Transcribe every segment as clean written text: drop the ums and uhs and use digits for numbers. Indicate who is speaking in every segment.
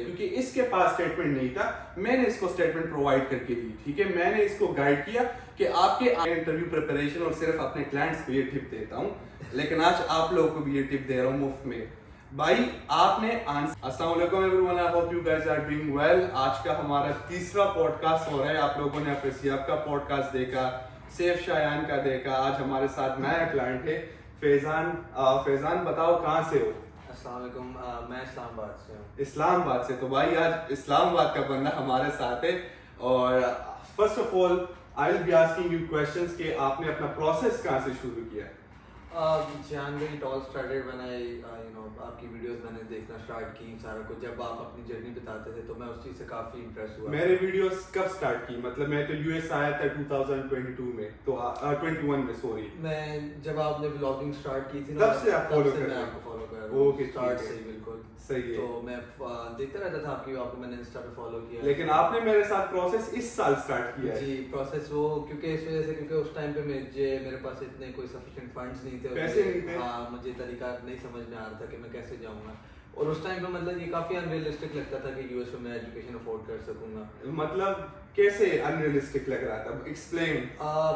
Speaker 1: क्योंकि इसके पास स्टेटमेंट नहीं था, मैंने इसको स्टेटमेंट प्रोवाइड करके दी। ठीक है, मैंने इसको गाइड किया कि आपके इंटरव्यू प्रिपरेशन और सिर्फ अपने क्लाइंट्स को ये टिप देता हूँ, लेकिन आज आप लोगों को भी ये टिप दे रहा हूँ मुफ्त में। भाई आपने अस्सलाम वालेकुम everyone, I hope you guys are doing well. आज का हमारा तीसरा पॉडकास्ट हो रहा है। आप लोगों ने अपने सियाब का पॉडकास्ट देखा, सैफ शायान का देखा। आज हमारे साथ नया क्लाइंट है फैजान। फैजान बताओ कहाँ से हो?
Speaker 2: अस्सलाम वालेकुम, मैं इस्लामाबाद से हूँ।
Speaker 1: इस्लामाबाद से। तो भाई आज इस्लामाबाद का बंदा हमारे साथ है। और first of all I will be asking you questions कि आपने अपना प्रोसेस कहाँ से शुरू किया?
Speaker 2: January it all started when I आपकी वीडियोस मैंने देखना स्टार्ट की सारा कुछ। जब आप अपनी जर्नी बताते थे तो मैं उस चीज़ से काफ़ी इंप्रेस हुआ।
Speaker 1: मेरे वीडियोस कब स्टार्ट की? मतलब मैं तो यूएस आया था 2022 में, तो 21 में सॉरी।
Speaker 2: मैं जब आपने व्लॉगिंग स्टार्ट की थी
Speaker 1: तब से आप फॉलो कर रहे
Speaker 2: मैं
Speaker 1: हैं?
Speaker 2: आपको फॉलो कर रहा हूँ।
Speaker 1: ओके,
Speaker 2: स्टार्ट
Speaker 1: ठीक है।
Speaker 2: से ही बिल्कुल
Speaker 1: सही है।
Speaker 2: तो मैं देखता रहता था आपको मैंने इंस्टा पे फॉलो किया।
Speaker 1: लेकिन आपने मेरे साथ प्रोसेस इस साल स्टार्ट किया है।
Speaker 2: जी, प्रोसेस वो क्योंकि इस वजह से क्योंकि उस टाइम पे मेरे पास इतने कोई सफिशिएंट फंड्स नहीं थे,
Speaker 1: पैसे नहीं थे।
Speaker 2: हाँ, मुझे तरीका नहीं समझ में आ रहा था कि मैं कैसे जाऊंगा। और उस टाइम पे मतलब ये काफी अनरियलिस्टिक लगता था कि यूएस में मैं एजुकेशन अफोर्ड कर सकूंगा।
Speaker 1: मतलब कैसे अनरियलिस्टिक लग रहा था? एक्सप्लेन।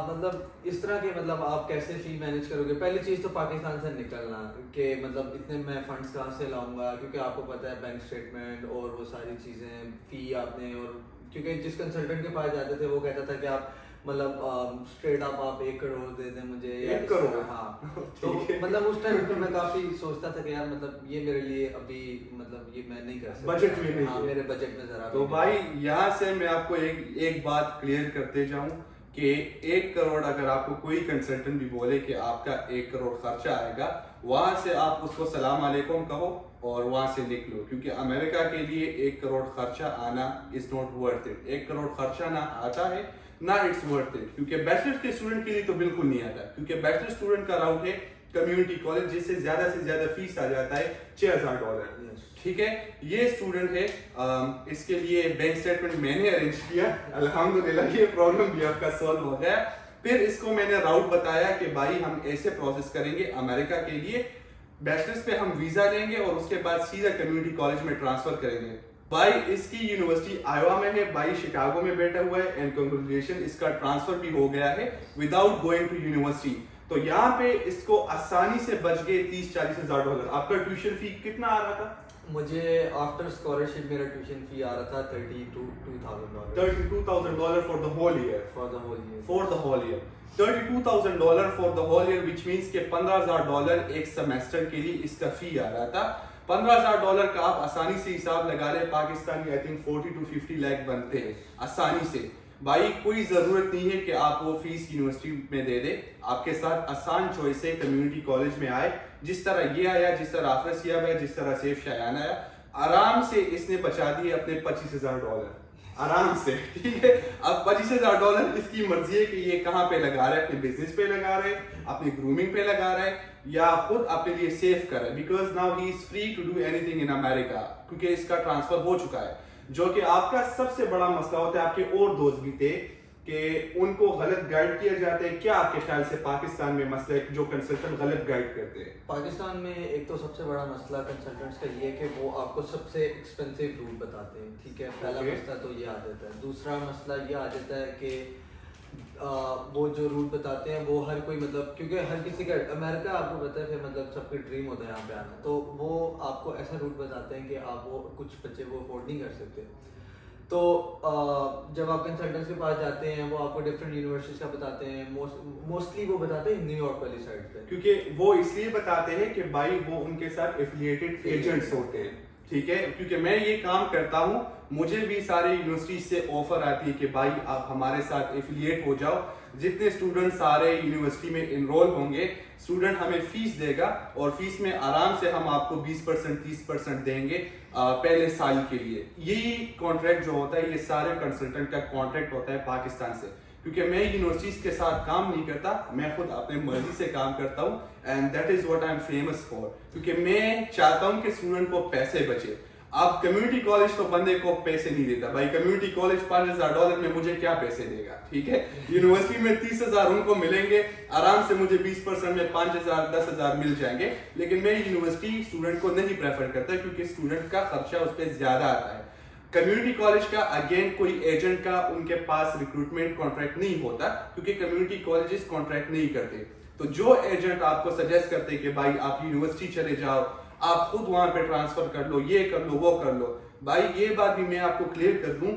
Speaker 2: मतलब इस तरह के मतलब आप कैसे फी मैनेज करोगे? पहली चीज तो पाकिस्तान से निकलना कि मतलब इतने मैं फंड्स कहाँ से लाऊंगा, क्योंकि आपको पता है बैंक स्टेटमेंट और वो सारी चीजें फी आपने, और क्योंकि जिस कंसल्टेंट के पास जाते थे वो कहता था कि आप मतलब स्ट्रेट आप 1 करोड़ दे दें मुझे।
Speaker 1: 1 करोड़?
Speaker 2: हाँ। तो मतलब उस टाइम पे मैं काफी सोचता था कि यार मतलब ये मेरे लिए अभी मतलब ये मैं नहीं कर सकता,
Speaker 1: बजट में नहीं
Speaker 2: हाँ,
Speaker 1: है।
Speaker 2: मेरे बजट में जरा
Speaker 1: तो
Speaker 2: भी
Speaker 1: भाई
Speaker 2: नहीं।
Speaker 1: यहाँ से मैं आपको एक बात क्लियर करते जाऊं कि 1 करोड़ अगर आपको कोई कंसल्टेंट भी बोले कि आपका 1 करोड़ खर्चा आएगा, वहां से आप उसको सलाम अलैकुम कहो और वहां से निकलो, क्योंकि अमेरिका के लिए 1 करोड़ खर्चा आना is not worth it. 1 crore खर्चा ना आता है ना इट्स वर्थ इट, क्योंकि बैचलर के स्टूडेंट के लिए तो बिल्कुल नहीं आता, क्योंकि बैचलर स्टूडेंट का राउट है कम्युनिटी कॉलेज, जिससे ज्यादा से ज्यादा फीस आ जाता है $6000। ठीक है, ये स्टूडेंट है। इसके लिए बैंक स्टेटमेंट मैंने अरेंज किया, अल्हम्दुलिल्लाह ये प्रॉब्लम भी आपका सॉल्व हो गया। फिर इसको मैंने राउट बताया कि भाई हम ऐसे प्रोसेस करेंगे अमेरिका के लिए, बैचलर्स पे हम वीजा लेंगे और उसके बाद सीधा कम्युनिटी कॉलेज में ट्रांसफर करेंगे। भाई इसकी यूनिवर्सिटी आयोवा में है, भाई शिकागो में बैठा हुआ है, एंड कांग्रेचुलेशन, इसका ट्रांसफर भी हो गया है विदाउट गोइंग टू यूनिवर्सिटी। तो यहाँ पे इसको आसानी से बच गए $30-40 हजार। आपका ट्यूशन फी कितना आ रहा था?
Speaker 2: मुझे आफ्टर स्कॉलरशिप मेरा ट्यूशन फी आ रहा था $32,000
Speaker 1: $32,000 for the whole year.
Speaker 2: For the whole year.
Speaker 1: For the whole year $32,000 for the whole year, which means के $15,000 एक सेमेस्टर के लिए इसका फी आ रहा था। $15,000 का आप आसानी से हिसाब लगा रहे, Pakistani I think 40 to 50 lakh बनते हैं आसानी से। भाई कोई जरूरत नहीं है कि आप वो फीस यूनिवर्सिटी में दे दे, आपके साथ आसान चॉइस है कम्युनिटी कॉलेज में आए, जिस तरह ये आया, जिस तरह आफर सियाब है, जिस तरह सैफ शायान आया, आराम से इसने बचा दिए अपने $25,000 आराम से। ठीक है, अब $25,000 इसकी मर्जी है कि ये कहाँ पे लगा रहे हैं, अपने बिजनेस पे लगा रहे हैं, अपनी ग्रूमिंग पे लगा रहे हैं, या खुद अपने लिए सेव कर रहे हैं, because now he is free to do anything in America, क्योंकि इसका ट्रांसफर हो चुका है। जो कि आपका सबसे बड़ा मसला होता है, आपके और दोस्त भी थे कि उनको गलत गाइड किया जाता है। क्या आपके ख्याल से पाकिस्तान में मसला है जो कंसल्टेंट गलत गाइड करते हैं?
Speaker 2: पाकिस्तान में एक तो सबसे बड़ा मसला कंसल्टेंट्स का ये है कि वो आपको सबसे एक्सपेंसिव रूट बताते हैं। ठीक है, पहला मसला तो ये आ जाता है। दूसरा मसला ये आ जाता है कि वो जो रूट बताते हैं वो हर कोई मतलब, क्योंकि हर किसी का अमेरिका आपको पता है फिर मतलब सबका ड्रीम होता है यहाँ पे आना, तो वो आपको ऐसा रूट बताते हैं कि आप वो कुछ बच्चे वो अफोर्ड नहीं कर सकते। तो जब आप कंसल्टेंट्स के पास जाते हैं वो आपको डिफरेंट यूनिवर्सिटीज का बताते हैं। मोस्टली वो बताते हैं न्यूयॉर्क वाली साइड पे,
Speaker 1: क्योंकि वो इसलिए बताते हैं कि भाई वो उनके साथ एफिलिएटेड एजेंट्स होते हैं। ठीक है, क्योंकि मैं ये काम करता हूँ, मुझे भी सारे यूनिवर्सिटी से ऑफर आती है कि भाई आप हमारे साथ एफिलिएट हो जाओ, जितने स्टूडेंट सारे यूनिवर्सिटी में इनरोल होंगे, स्टूडेंट हमें फीस देगा और फीस में आराम से हम आपको 20% 30% देंगे पहले साल के लिए। यही कॉन्ट्रैक्ट जो होता है, ये सारे कंसल्टेंट का कॉन्ट्रैक्ट होता है पाकिस्तान से, क्योंकि मैं यूनिवर्सिटीज के साथ काम नहीं करता, मैं खुद अपने मर्जी से काम करता हूँ, and that is what I am famous for, क्योंकि मैं चाहता हूँ कि स्टूडेंट को पैसे बचे। अब कम्युनिटी कॉलेज तो बंदे को पैसे नहीं देता भाई, कम्युनिटी कॉलेज $5,000 में मुझे क्या पैसे देगा, ठीक है। यूनिवर्सिटी में 30,000 उनको मिलेंगे, आराम से मुझे 20% में 5,000 10,000 मिल जाएंगे, लेकिन मैं यूनिवर्सिटी स्टूडेंट को नहीं प्रेफर करता क्योंकि स्टूडेंट का खर्चा उस पर ज्यादा आता है। कम्युनिटी कॉलेज का अगेन कोई एजेंट का उनके पास रिक्रूटमेंट कॉन्ट्रैक्ट नहीं होता क्योंकि कम्युनिटी कॉलेजेस कॉन्ट्रैक्ट नहीं करते। तो जो एजेंट आपको सजेस्ट करते कि भाई आप यूनिवर्सिटी चले जाओ, आप खुद वहां पे ट्रांसफर कर लो, ये कर लो, वो कर लो, भाई ये बात भी मैं आपको क्लियर कर दूं,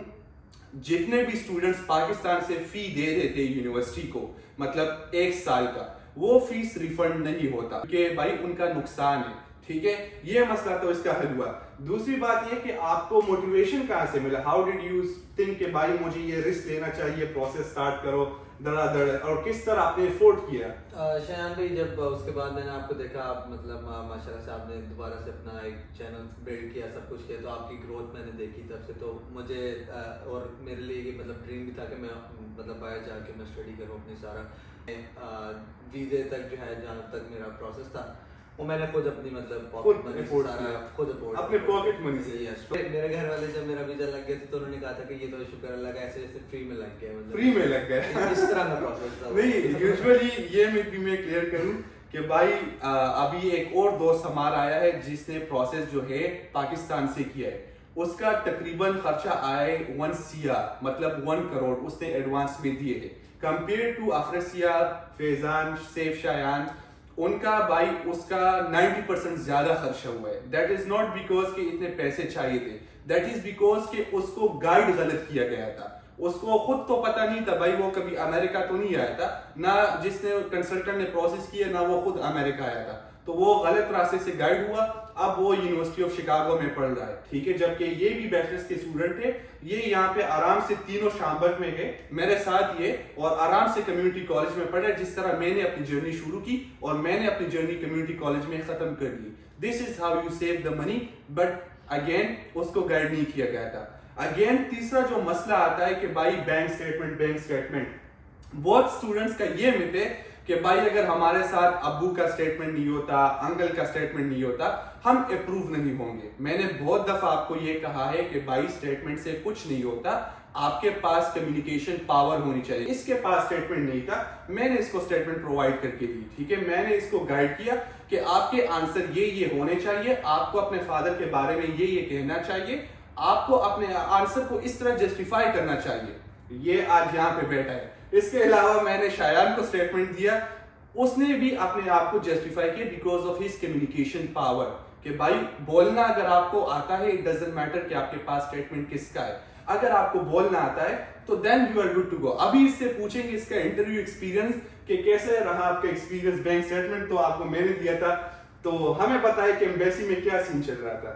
Speaker 1: जितने भी स्टूडेंट्स पाकिस्तान से फी दे देते यूनिवर्सिटी को, मतलब 1 साल का, वो फीस रिफंड नहीं होता क्योंकि भाई उनका नुकसान है, ठीक है। ये मसला तो इसका हल हुआ। दूसरी बात ये कि आपको मोटिवेशन कहाँ से मिला, हाउ डिड यू थिंक कि भाई मुझे ये रिस्क लेना चाहिए, प्रोसेस स्टार्ट करो धड़ाधड़, और किस तरह आपने एफोर्ड किया?
Speaker 2: शायान भाई, जब उसके बाद मैंने आपको देखा, आप मतलब माशाल्लाह से आपने दोबारा से अपना एक चैनल बिल्ड किया, सब कुछ किया, तो आपकी ग्रोथ मैंने देखी तब से। तो मुझे और मेरे लिए ये मतलब ड्रीम भी था कि मैं मतलब बाहर जाके मैं स्टडी करूँ अपनी सारा वीज़े तक जो है, जहाँ तक मेरा प्रोसेस था वो मैंने खुद अपनी मतलब पॉकेट मनी से सारा खुद अफोर्ड,
Speaker 1: अपने पॉकेट मनी से।
Speaker 2: यस। मेरे घर वाले जब मेरा वीजा लग गया तो उन्होंने कहा था कि ये तो शुक्र अल्लाह का ऐसे ऐसे फ्री में लग गया, मतलब
Speaker 1: फ्री में लग गया
Speaker 2: इस तरह का प्रोसेस था।
Speaker 1: नहीं, यूजुअली ये मैं क्लियर करूं कि भाई अभी एक और दोस्त हमारा आया है जिसने प्रोसेस जो है पाकिस्तान से किया है, उसका तकरीबन खर्चा आया है 1 CR, मतलब 1 करोड़ उसने एडवांस में दिए है। कंपेयर टू अफरसिया, फैजान, सेफ, शायान, उनका भाई उसका 90% ज्यादा खर्चा हुआ है। दैट इज नॉट बिकॉज कि इतने पैसे चाहिए थे, दैट इज बिकॉज कि उसको गाइड गलत किया गया था। उसको खुद तो पता नहीं था भाई, वो कभी अमेरिका तो नहीं आया था, ना जिसने कंसल्टेंट ने प्रोसेस किया ना वो खुद अमेरिका आया था, तो वो गलत रास्ते से गाइड हुआ। अब वो यूनिवर्सिटी ऑफ शिकागो में पढ़ रहा है, ठीक है, जबकि ये भी बैचलर्स के स्टूडेंट थे। ये यहाँ पे आराम से तीनों शामबग में है मेरे साथ ये, और आराम से कम्युनिटी कॉलेज में पढ़ा, जिस तरह मैंने अपनी जर्नी शुरू की और मैंने अपनी जर्नी कम्युनिटी कॉलेज में खत्म कर दी। This is how you save the money, but again उसको गाइड नहीं किया गया था। अगेन तीसरा जो मसला आता है कि भाई बैंक स्टेटमेंट, बहुत स्टूडेंट्स का ये मिथ है कि भाई अगर हमारे साथ अब्बू का स्टेटमेंट नहीं होता, अंकल का स्टेटमेंट नहीं होता, हम अप्रूव नहीं होंगे। मैंने बहुत दफा आपको ये कहा है कि भाई स्टेटमेंट से कुछ नहीं होता, आपके पास कम्युनिकेशन पावर होनी चाहिए। इसके पास स्टेटमेंट नहीं था, मैंने इसको स्टेटमेंट प्रोवाइड करके दी, ठीक है। मैंने इसको गाइड किया कि आपके आंसर ये होने चाहिए, आपको अपने फादर के बारे में ये कहना चाहिए, आपको अपने आंसर को इस तरह जस्टिफाई करना चाहिए। ये आज यहाँ पे बैठा है। इसके अलावा मैंने शायान को स्टेटमेंट दिया, उसने भी अपने आप को जस्टिफाई किया because of his communication power, कि भाई बोलना अगर आपको आता है, इट डजंट मैटर कि आपके पास स्टेटमेंट किसका है, अगर आपको बोलना आता है तो then you are good to go. अभी इससे पूछेंगे इसका इंटरव्यू एक्सपीरियंस कि कैसे रहा आपका एक्सपीरियंस। बैंक स्टेटमेंट तो आपको मैंने दिया था, तो हमें पता है कि एम्बेसी में क्या सीन चल रहा था।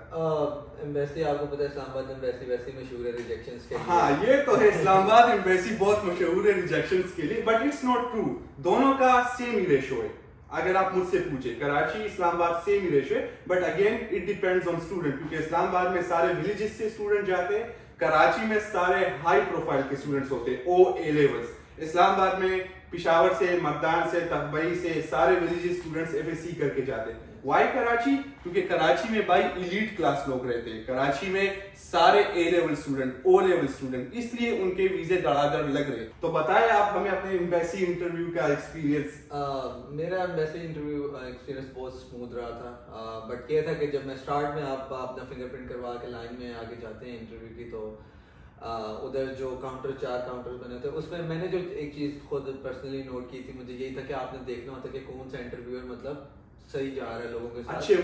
Speaker 2: एम्बेसी आपको पता है, इस्लामाबाद एम्बेसी वैसे मशहूर है रिजेक्शंस के लिए।
Speaker 1: हाँ, ये तो है, इस्लामाबाद एम्बेसी बहुत मशहूर है रिजेक्शंस के लिए, बट इट्स नॉट ट्रू। दोनों का सेम ही रेशो है। अगर आप मुझसे पूछे, कराची इस्लामाबाद सेम ही रेशो है, but again it depends on student, क्योंकि इस्लामाबाद में सारे विलेजेस से स्टूडेंट जाते हैं, कराची में सारे हाई प्रोफाइल के स्टूडेंट्स होते हैं, O-A लेवल्स। इस्लामाबाद में पिशावर से, मकदान से, तकबई से सारे विलेजेस स्टूडेंट्स FSC करके जाते हैं। वाई कराची? क्योंकि कराची में भाई इलीट क्लास लोग रहते हैं, कराची में सारे A level student, O level student, इसलिए उनके वीजे धड़ाधड़ लग रहे। तो बताएं आप हमें अपने एम्बेसी इंटरव्यू का एक्सपीरियंस।
Speaker 2: मेरा एम्बेसी इंटरव्यू एक्सपीरियंस बहुत स्मूथ रहा था, बट ये था कि जब मैं स्टार्ट में आप अपना फिंगरप्रिंट करवा के लाइन में आगे जाते हैं इंटरव्यू की, तो उधर जो काउंटर 4 काउंटर बने थे, उसमें मैंने जो एक चीज़ खुद पर्सनली नोट की थी, मुझे यही था कि आपने देखना होता कि कौन सा इंटरव्यूअर मतलब सही जा रहा है लोगों के साथ, अच्छे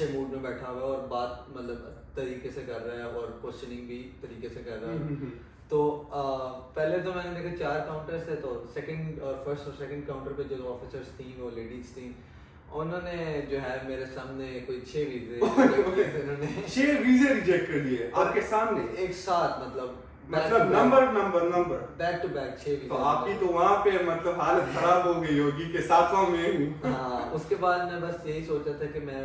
Speaker 2: मूड में बैठा हुआ है और बात मतलब तरीके से कर रहा है और क्वेश्चनिंग भी तरीके से कर रहा है। तो पहले तो मैंने देखा 4 काउंटर्स थे, तो सेकंड और फर्स्ट और सेकंड काउंटर पे जो ऑफिसर्स थी वो लेडीज थी, उन्होंने जो है मेरे सामने कोई 6 वीजे उन्होंने
Speaker 1: 6 वीजे रिजेक्ट कर दिए आपके सामने
Speaker 2: एक साथ, मतलब
Speaker 1: नंबर
Speaker 2: बैक टू बैक 6 वीजे।
Speaker 1: तो आपकी तो वहां पे मतलब हालत खराब हो गई होगी कि 7वां में हूं।
Speaker 2: हाँ, उसके बाद मैं बस यही सोचा था कि मैं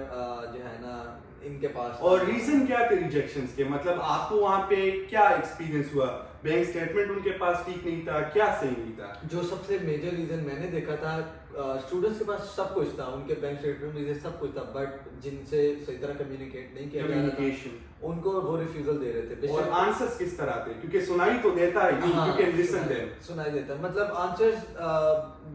Speaker 2: जो है ना इनके पास।
Speaker 1: और रीजन क्या थे रिजेक्शंस के, मतलब आपको वहां पे क्या एक्सपीरियंस हुआ? बैंक स्टेटमेंट उनके पास ठीक नहीं था, क्या सही नहीं था?
Speaker 2: जो सबसे मेजर रीजन मैंने देखा था, स्टूडेंट्स के पास सब कुछ था, उनके बैंक स्टेटमेंट में सब कुछ था, बट जिनसे सही तरह कम्युनिकेट नहीं किया जा रहा था, उनको वो रिफ्यूजल दे रहे थे।
Speaker 1: और आंसर्स किस तरह थे? क्योंकि सुनाई तो देता है, you can listen them.
Speaker 2: सुनाई देता है, मतलब आंसर्स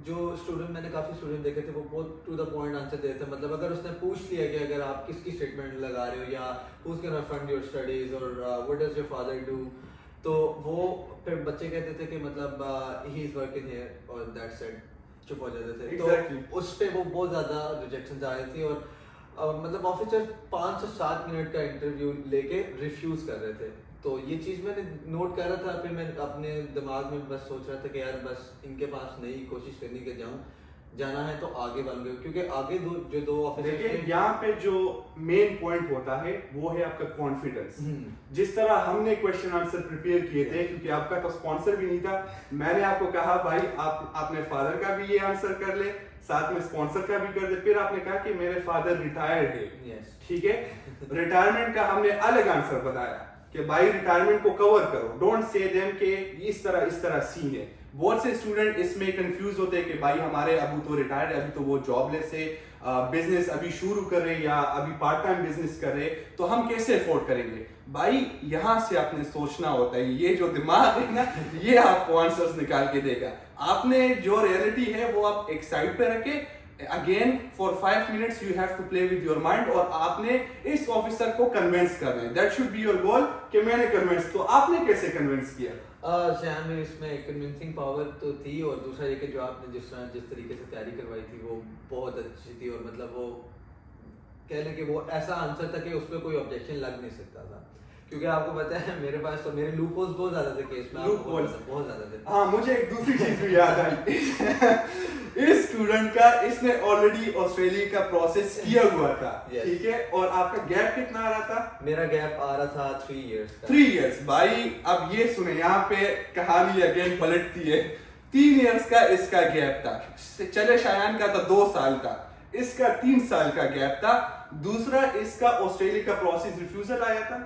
Speaker 2: जो स्टूडेंट, मैंने काफी स्टूडेंट देखे थे, वो बहुत टू द पॉइंट आंसर देते थे। मतलब अगर उसने पूछ लिया कि अगर आप किसकी स्टेटमेंट लगा रहे हो, या who's gonna fund your studies, और what does your father do, तो वो फिर बच्चे कहते थे कि मतलब he is working here और that's it, चुप हो जाते थे।
Speaker 1: Exactly.
Speaker 2: तो उस पे वो बहुत ज्यादा रिजेक्शन आ रही थी, और मतलब ऑफिसर 5 से 7 मिनट का इंटरव्यू लेके रिफ्यूज कर रहे थे। तो ये चीज मैंने नोट कर रहा था, फिर मैं अपने दिमाग में बस सोच रहा था कि यार बस इनके पास नहीं, कोशिश करनी कि जाना है तो आगे बन गए, क्योंकि आगे जो दो ऑफिसर
Speaker 1: देखिए यहाँ पे जो मेन पॉइंट होता है वो है आपका कॉन्फिडेंस। जिस तरह हमने क्वेश्चन आंसर प्रिपेयर किए थे, क्योंकि आपका तो स्पॉन्सर भी नहीं था, मैंने आपको कहा भाई आप अपने फादर का भी ये आंसर कर ले, साथ में स्पॉन्सर का भी कर दे। फिर आपने कहा कि मेरे फादर रिटायर्ड है, ठीक है, रिटायरमेंट का हमने अलग आंसर बताया कि भाई रिटायरमेंट को कवर करो, डोंट से देम के इस तरह सीन है। बहुत से स्टूडेंट इसमें कंफ्यूज होते हैं कि भाई हमारे अबू तो रिटायर्ड है, अभी तो वो जॉबलेस है, बिजनेस अभी शुरू कर रहे या अभी पार्ट टाइम बिजनेस कर रहे, तो हम कैसे अफोर्ड करेंगे? भाई यहाँ से आपने सोचना होता है, ये जो दिमाग है ना, ये आपको आंसर्स निकाल के देगा। आपने जो रियलिटी है वो आप एक साइड पे रखे, again for 5 minutes you have to play with your mind, और आपने इस ऑफिसर को कन्विंस करना है। That should be your goal कि मैंने कन्विंस। तो आपने कैसे कन्विंस किया?
Speaker 2: शायद में इसमें कन्विंसिंग पावर तो थी, और दूसरा ये कि जो आपने जिस तरीके से तैयारी करवाई थी वो बहुत अच्छी थी, और मतलब वो कह लें कि वो ऐसा आंसर था कि उस पर कोई ऑब्जेक्शन लग नहीं सकता था, क्योंकि आपको पता है मेरे पास तो मेरे लूप होल्स बहुत ज्यादा थे केस में, बहुत ज्यादा थे।
Speaker 1: हाँ, मुझे एक दूसरी चीज भी याद आई। इस स्टूडेंट का, इसने ऑलरेडी ऑस्ट्रेलिया का प्रोसेस किया हुआ था, ठीक है, और आपका गैप कितना आ रहा था?
Speaker 2: मेरा गैप आ रहा था 3 इयर्स का।
Speaker 1: 3 इयर्स। भाई अब ये सुने, यहाँ पे कहानी अगेन पलटती है। 3 इयर्स का इसका गैप था, चले शायान का था 2 साल का, इसका 3 साल का गैप था। दूसरा, इसका ऑस्ट्रेलिया का प्रोसेस रिफ्यूजल आया था।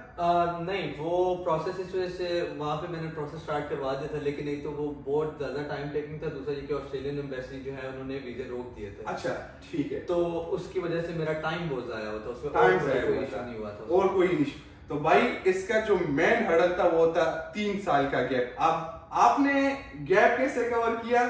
Speaker 2: नहीं, वो प्रोसेस इस वजह से वहाँ पे मैंने प्रोसेस स्टार्ट करवा दिया था, लेकिन एक तो वो बहुत ज्यादा टाइम टेकिंग था, दूसरा ये कि ऑस्ट्रेलियन एम्बेसी जो है उन्होंने वीजा रोक दिए थे।
Speaker 1: अच्छा, ठीक है।
Speaker 2: तो उसकी वजह से मेरा टाइम बहुत ज़ाया हुआ था, उसमें कोई इशू नहीं हुआ था,
Speaker 1: और कोई इशू। तो भाई इसका जो मेन हर्डल था वो था 3 साल का गैप। अब आपने गैप कैसे कवर किया,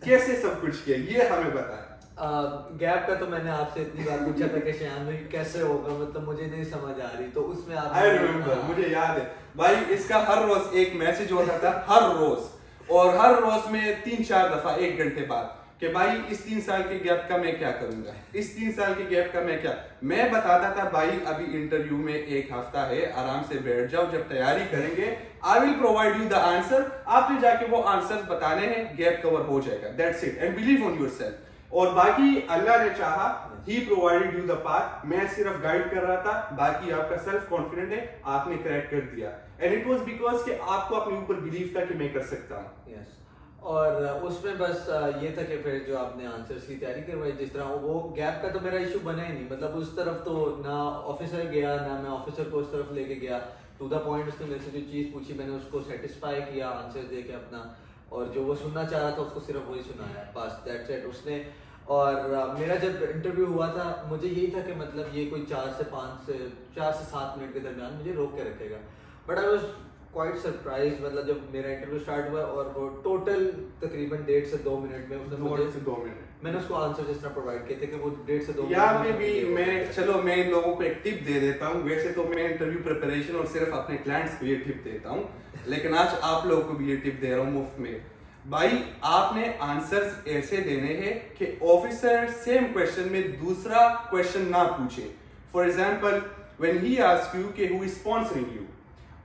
Speaker 1: कैसे सब कुछ किया, ये हमें बताया।
Speaker 2: गैप का तो मैंने आपसे इतनी बार पूछा था कि श्याम भाई कैसे होगा, मतलब मुझे नहीं समझ आ रही, तो उसमें आप
Speaker 1: आई रिमेम्बर, मुझे याद है भाई, इसका हर रोज एक मैसेज होता था, हर रोज, और हर रोज में 3-4 दफा 1 घंटे बाद कि भाई इस 3 साल के गैप का मैं क्या करूंगा, इस 3 साल के गैप का मैं बताता था भाई अभी इंटरव्यू में 1 हफ्ता है, आराम से बैठ जाओ, जब तैयारी करेंगे I will provide you the answer, आपने जाके वो आंसर बताने हैं, गैप कवर हो जाएगा, that's it, and believe on yourself. और बाकी अल्लाह ने चाहा, ही प्रोवाइडेड यू द पाथ, मैं सिर्फ गाइड कर रहा था, बाकी आपका सेल्फ कॉन्फिडेंट है, आपने क्रैक कर दिया, एंड इट वाज बिकॉज कि आपको अपने ऊपर बिलीव था कि मैं कर सकता हूँ।
Speaker 2: यस, और उसमें बस ये था कि फिर जो आपने आंसर्स की तैयारी करवाई, जिस तरह वो गैप का तो मेरा इशू बना ही नहीं, मतलब उस तरफ तो ना ऑफिसर गया, ना मैं ऑफिसर को उस तरफ लेके गया, टू द पॉइंट उसने मेरे से जो चीज़ पूछी मैंने उसको सेटिस्फाई किया आंसर दे के अपना, और जो वो सुनना चाह रहा था उसको सिर्फ वही सुनाया, बस दैट्स इट उसने। और मेरा जब इंटरव्यू हुआ था मुझे यही था कि मतलब ये कोई 4 से 7 मिनट के दरमियान मुझे रोक के रखेगा, but I was quite surprise, मतलब जब मेरा इंटरव्यू स्टार्ट हुआ और वो टोटल तकरीबन 1.5 से 2 मिनट में उसने मुझे
Speaker 1: 2 से 2 मिनट
Speaker 2: मैंने उसको आंसर जिस तरह प्रोवाइड किए थे कि वो 1.5 से 2 मिनट
Speaker 1: यहाँ पे भी मैं इन लोगों को एक टिप दे देता हूँ, वैसे तो मैं इंटरव्यू प्रिपरेशन और सिर्फ अपने क्लाइंट्स को ये टिप देता हूँ, लेकिन आज आप लोगों को भी ये टिप दे रहा हूँ मुफ्त में। भाई आपने आंसर्स ऐसे देने हैं कि ऑफिसर सेम क्वेश्चन में दूसरा क्वेश्चन ना पूछे। For example when he ask you कि हु इज स्पॉन्सरिंग यू,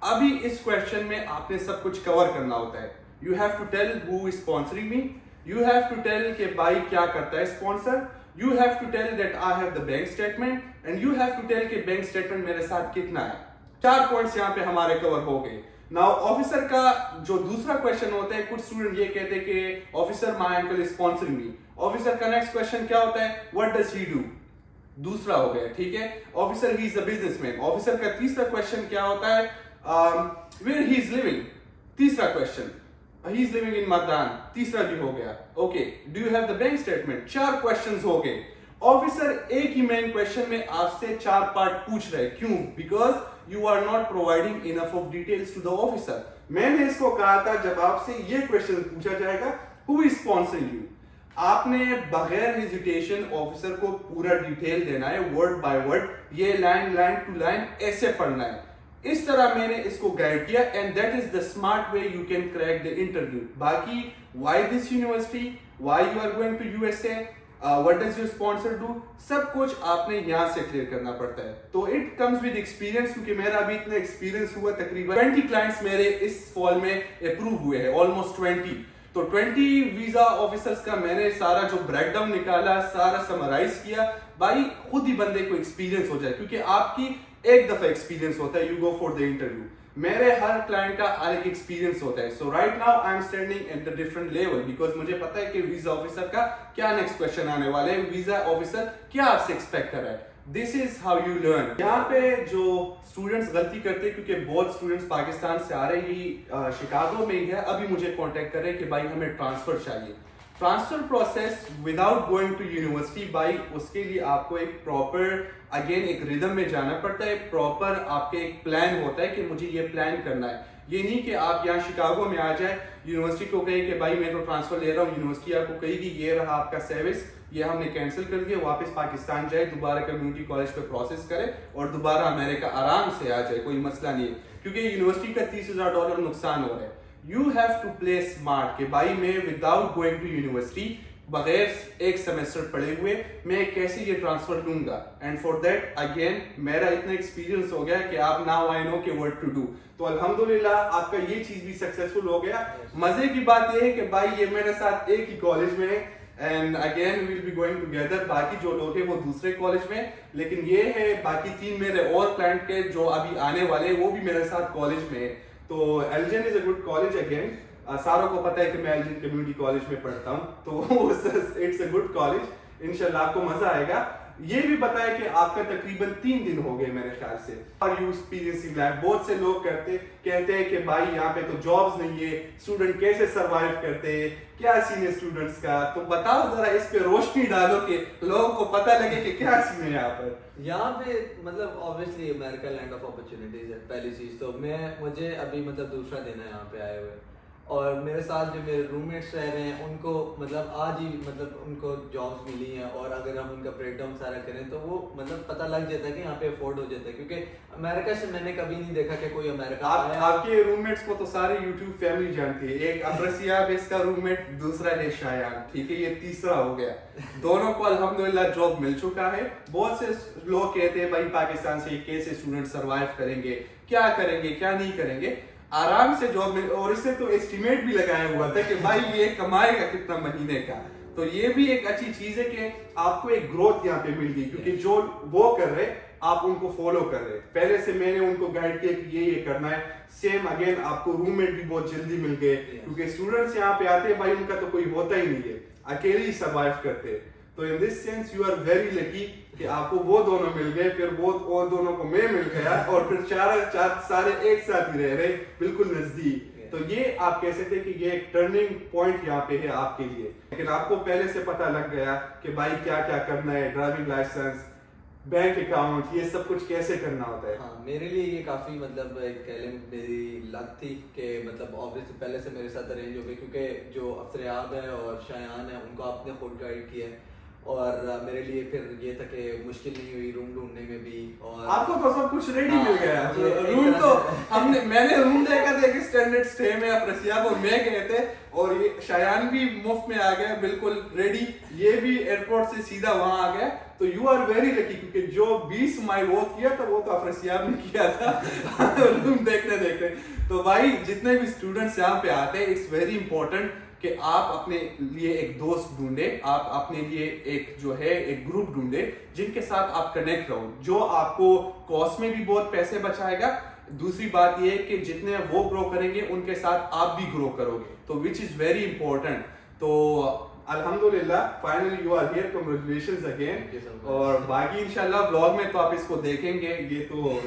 Speaker 1: अभी इस क्वेश्चन में आपने सब कुछ कवर करना होता है। You have to tell who is sponsoring me, you have to tell कि भाई क्या करता है sponsor, you have to tell that I have the bank statement, and you have to tell कि बैंक स्टेटमेंट मेरे साथ कितना है। 4 पॉइंट्स यहाँ पे हमारे कवर हो गए। नाउ ऑफिसर का जो दूसरा क्वेश्चन होता है, कुछ स्टूडेंट ये कहते हैं कि officer my uncle is sponsoring me. Officer का नेक्स्ट क्वेश्चन क्या होता है, व्हाट डज ही डू, दूसरा हो गया, ठीक है। Officer he is a businessman. Officer का तीसरा क्वेश्चन क्या होता है, वेयर ही इज लिविंग, तीसरा question, he is living in Madan, तीसरा भी हो गया। Okay, do you have the bank statement, 4 questions हो गए। ऑफिसर एक ही मेन क्वेश्चन में आपसे 4 पार्ट पूछ रहे, क्यों? Because you are not providing enough of details to the officer. मैंने इसको कहा था जब आपसे ये क्वेश्चन पूछा जाएगा, हु इज स्पॉन्सरिंग यू, आपने बगैर हेजिटेशन ऑफिसर को पूरा डिटेल देना है, वर्ड बाय वर्ड, ये लाइन टू लाइन ऐसे पढ़ना है। इस तरह मैंने इसको गाइड किया, and that is the smart way you can crack the interview. बाकी why this university, why you are going to USA, what does your sponsor do, सब कुछ आपने यहाँ से क्लियर करना पड़ता है। तो इट कम्स विद एक्सपीरियंस, क्योंकि मेरा अभी इतना एक्सपीरियंस हुआ, तकरीबन 20 क्लाइंट्स मेरे इस फॉल में अप्रूव हुए हैं, ऑलमोस्ट 20। तो 20 वीजा ऑफिसर्स का मैंने सारा जो ब्रेकडाउन निकाला, सारा समराइज किया, भाई खुद ही बंदे को एक्सपीरियंस हो जाए, क्योंकि आपकी एक दफा एक्सपीरियंस होता है, you go for the interview. मेरे हर क्लाइंट का अलग एक्सपीरियंस होता है। So right now I am standing at the different level, because मुझे पता है कि वीजा ऑफिसर का क्या नेक्स्ट क्वेश्चन आने वाले हैं, वीजा ऑफिसर क्या आपसे एक्सपेक्ट कर रहा है। This is how you learn. यहाँ पे जो स्टूडेंट्स गलती करते हैं, क्योंकि बहुत स्टूडेंट्स पाकिस्तान से आ रहे ही शिकागो में ही है, अभी मुझे कांटेक्ट कर रहे हैं कि भाई हमें ट्रांसफर चाहिए। Transfer process without going to university, भाई उसके लिए आपको एक प्रॉपर अगेन एक रिदम में जाना पड़ता है, प्रॉपर आपके एक प्लान होता है कि मुझे ये प्लान करना है। ये नहीं कि आप यहाँ शिकागो में आ जाए, यूनिवर्सिटी को कहे कि भाई मैं तो ट्रांसफर ले रहा हूँ, यूनिवर्सिटी आपको कहेगी ये रहा आपका सर्विस, ये हमने कैंसिल कर दिया, वापस पाकिस्तान जाए, दोबारा कम्युनिटी कॉलेज पे प्रोसेस करे और दोबारा अमेरिका आराम से आ जाए, कोई मसला नहीं है, क्योंकि यूनिवर्सिटी का $30,000 नुकसान हो रहा है। You have to play smart कि भाई मैं विदाउट गोइंग टू यूनिवर्सिटी, बगैर एक सेमेस्टर पढ़े हुए मैं कैसे ये ट्रांसफर लूंगा। एंड फॉर दैट अगेन मेरा इतना एक्सपीरियंस हो गया कि आप नाउ आई नो कि व्हाट टू डू। तो अल्हम्दुलिल्लाह आपका ये चीज भी सक्सेसफुल हो गया। मजे की बात ये है कि भाई ये मेरे साथ एक ही कॉलेज में है, and again will be going together. बाकी जो लोग हैं वो दूसरे कॉलेज में, लेकिन ये है बाकी 3 मेरे और क्लाइंट के जो अभी आने वाले वो भी मेरे साथ कॉलेज में है। तो Elgin is a good college. Again सारों को पता है कि मैं एल्जिन कम्युनिटी कॉलेज में पढ़ता हूँ, तो इट्स अ गुड कॉलेज। इंशाल्लाह आपको मजा आएगा। ये भी पता है कि आपका तकरीबन 3 दिन हो गए मेरे ख्याल से। और यू एक्सपीरियंसिंग लाइफ, बहुत से लोग कहते हैं कि भाई यहाँ पे तो जॉब्स नहीं है, स्टूडेंट कैसे सरवाइव करते हैं, क्या सीन है स्टूडेंट्स का। तो बताओ जरा इस पे रोशनी डालो कि लोगों को पता लगे कि क्या सीन है यहाँ पर।
Speaker 2: यहाँ पे मतलब obviously America land of opportunities है पहली चीज तो। मुझे अभी मतलब दूसरा दिन है यहाँ पे आए हुए, और मेरे साथ जो मेरे रूममेट्स रह रहे हैं उनको मतलब आज ही मतलब उनको जॉब्स मिली हैं, और अगर हम उनका ब्रेकडाउन सारा करें तो वो मतलब पता लग जाता है कि यहाँ पे अफोर्ड हो जाता है, क्योंकि अमेरिका से मैंने कभी नहीं देखा कि कोई अमेरिका
Speaker 1: आपके रूममेट्स को तो सारे यूट्यूब फैमिली जानती है। एक अब्रसियाब इसका रूममेट, दूसरा है शायान, ठीक है, ये तीसरा हो गया। दोनों को अल्हम्दुलिल्लाह जॉब मिल चुका है। बहुत से लोग कहते हैं भाई पाकिस्तान से कैसे स्टूडेंट सरवाइव करेंगे, क्या करेंगे क्या नहीं करेंगे। आराम से जॉब मिल, और इससे तो एस्टिमेट भी लगाया हुआ था कि भाई ये कमाएगा कितना महीने का। तो ये भी एक अच्छी चीज है कि आपको एक ग्रोथ यहाँ पे मिल गई, क्योंकि जो वो कर रहे आप उनको फॉलो कर रहे। पहले से मैंने उनको गाइड किया कि ये करना है। सेम अगेन आपको रूममेट भी बहुत जल्दी मिल गए, क्योंकि स्टूडेंट्स यहाँ पे आते हैं भाई उनका तो कोई होता ही नहीं है, अकेले ही सर्वाइव करते हैं। तो in this sense you are very lucky कि आपको वो दोनों मिल गए, फिर वो दोनों को मैं मिल गया, और फिर चार सारे एक साथ ही रह रहे, बिल्कुल नजदीक। तो ये आप कह सकते हैं कि ये एक टर्निंग पॉइंट यहाँ पे है आपके लिए। लेकिन आपको पहले से पता लग गया कि भाई क्या क्या करना है, ड्राइविंग लाइसेंस, बैंक अकाउंट, ये सब कुछ कैसे करना होता है।
Speaker 2: हाँ, मेरे लिए ये काफ़ी मतलब एक कह लें मेरी लक थी कि मतलब ऑब्वियसली पहले से मेरे साथ अरेंज हो गई, क्योंकि जो अफ्तयाब है और शायान है उनको आपने खुद गाइड किया है, और मेरे लिए फिर ये था कि मुश्किल नहीं हुई रूम ढूंढने में भी। और
Speaker 1: आपको तो सब कुछ रेडी मिल गया। रूम तो मैंने रूम देखा था, एक स्टैंडर्ड स्टे में अफ्रसिया को मैं गए थे, और ये शायान भी मुफ्त में आ गया बिल्कुल रेडी, ये भी एयरपोर्ट से सीधा वहां आ गया। तो यू आर वेरी लकी, क्योंकि जो 20 माइल वो किया था वो तो अफ्रसियाब ने किया था रूम देखते। तो भाई जितने भी स्टूडेंट्स यहाँ पे आते हैं, इट्स वेरी इंपॉर्टेंट कि आप अपने लिए एक दोस्त ढूंढे, आप अपने लिए एक जो है एक ग्रुप ढूंढे जिनके साथ आप कनेक्ट रहो, जो आपको कॉस्ट में भी बहुत पैसे बचाएगा। दूसरी बात ये है कि जितने वो ग्रो करेंगे उनके साथ आप भी ग्रो करोगे, तो विच इज वेरी इंपॉर्टेंट। तो अल्हम्दुलिल्लाह finally you are here, congratulations again. और बाकी इंशाल्लाह ब्लॉग में तो आप इसको देखेंगे, ये तो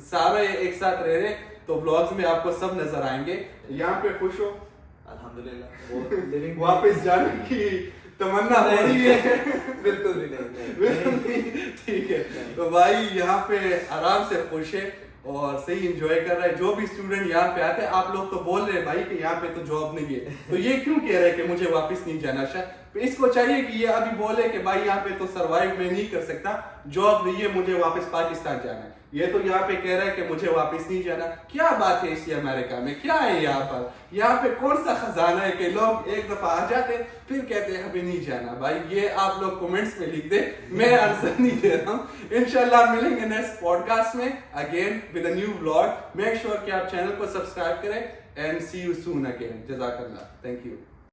Speaker 1: सारे एक साथ रह रहे। तो व्लॉग्स में आपको सब नजर आएंगे। यहाँ पे खुश हो?
Speaker 2: अल्हम्दुलिल्लाह। वो लिविंग
Speaker 1: वापस जाने की तमन्ना हो रही है?
Speaker 2: बिल्कुल भी नहीं।
Speaker 1: ठीक है, तो भाई यहाँ पे आराम से खुश है और सही एंजॉय कर रहा है। जो भी स्टूडेंट यहाँ पे आते हैं, आप लोग तो बोल रहे हैं भाई कि यहाँ पे तो जॉब नहीं है, तो ये क्यों कह रहे हैं कि मुझे वापस नहीं जाना? शायद इसको चाहिए कि ये अभी बोले कि भाई यहाँ पे तो सरवाइव मैं नहीं कर सकता, जॉब नहीं है, मुझे वापस पाकिस्तान जाना है। ये तो यहाँ पे कह रहा है कि मुझे वापस नहीं जाना। क्या बात है इसी अमेरिका में, क्या है यहाँ पर? यहाँ पे कौन सा खजाना है कि लोग एक दफा आ जाते फिर कहते हैं हमें नहीं जाना? भाई ये आप लोग कमेंट्स में लिख दे, मैं आंसर नहीं दे रहा हूँ। इंशाल्लाह मिलेंगे नेक्स्ट पॉडकास्ट में again with a new vlog. Make sure कि आप चैनल को सब्सक्राइब करें and see you soon again. जज़ाकल्लाह, थैंक यू।